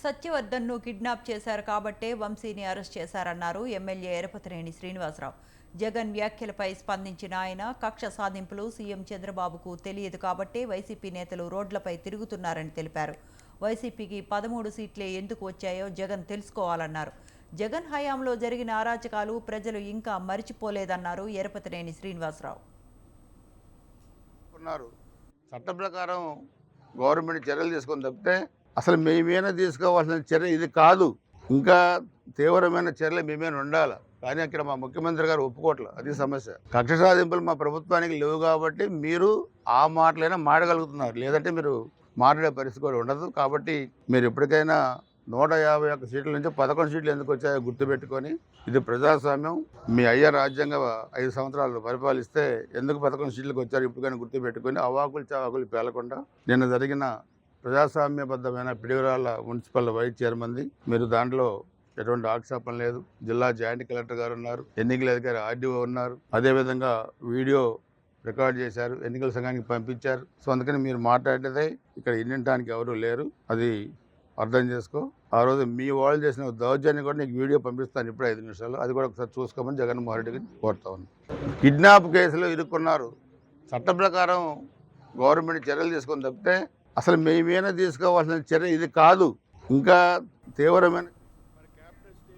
సత్యవర్ధన్ను kidnap చేశారు కాబట్టే వంశీని అరెస్ట్ చేశారన్నారు ఎమ్మెల్యే ఎరపతినేని శ్రీనివాసరావు. జగన్ వ్యాఖ్యలపై స్పందించిన ఆయన కక్ష సాధింపులు సీఎం చంద్రబాబుకు తెలియదు కాబట్టే వైసీపీ నేతలు రోడ్లపై తిరుగుతున్నారని తెలిపారు. వైసీపీకి 13 సీట్లే ఎందుకు వచ్చాయో జగన్ తెలుసుకోవాలన్నారు. జగన్ హయాంలో జరిగిన అరాచకాలు ప్రజలు ఇంకా మరిచిపోలేదన్నారు ఎరపతినేని శ్రీనివాసరావు. చట్ట ప్రకారం గవర్నమెంట్ చర్యలు తీసుకొని తప్పితే అసలు మేమేనా తీసుకోవాల్సిన చర్య ఇది కాదు. ఇంకా తీవ్రమైన చర్యలు మేమేనా ఉండాలి. కానీ అక్కడ మా ముఖ్యమంత్రి గారు ఒప్పుకోవట్లేదు. అది సమస్య. కక్ష సాధింపులు మా ప్రభుత్వానికి లేవు కాబట్టి మీరు ఆ మాటలైనా మాడగలుగుతున్నారు, లేదంటే మీరు మాట్లాడే పరిస్థితి కూడా ఉండదు. కాబట్టి మీరు ఎప్పటికైనా 151 సీట్ల నుంచి 11 సీట్లు ఎందుకు వచ్చాయో గుర్తుపెట్టుకొని, ఇది ప్రజాస్వామ్యం. మీ అయ్య రాజ్యాంగ 5 సంవత్సరాలు పరిపాలిస్తే ఎందుకు 11 సీట్లకు వచ్చారు ఇప్పటికైనా గుర్తుపెట్టుకొని అవాకులు చవాకులు పేలకుండా నిన్న జరిగిన ప్రజాస్వామ్యబద్ధమైన పిడిగురాళ్ళ మున్సిపల్ వైస్ చైర్మన్ది మీరు దాంట్లో ఎటువంటి ఆక్షేపం లేదు. జిల్లా జాయింట్ కలెక్టర్ గారు ఉన్నారు, ఎన్నికల అధికారి ఆర్డీఓ ఉన్నారు, అదేవిధంగా వీడియో రికార్డ్ చేశారు, ఎన్నికల సంఘానికి పంపించారు. సో అందుకని మీరు మాట్లాడేదే ఇక్కడ వినడానికి ఎవరు లేరు. అది అర్థం చేసుకో. ఆ రోజు మీ వాళ్ళు చేసిన దౌర్జన్యం కూడా నీకు వీడియో పంపిస్తాను ఇప్పుడు 5 నిమిషాలు. అది కూడా ఒకసారి చూసుకోమని జగన్మోహన్ రెడ్డికి కోరుతా ఉన్నాను. కిడ్నాప్ కేసులో ఇరుక్కున్నారు. చట్ట ప్రకారం గవర్నమెంట్ చర్యలు తీసుకొని తప్పితే అసలు మేమేనా తీసుకోవాల్సిన చర్య ఇది కాదు. ఇంకా తీవ్రమైన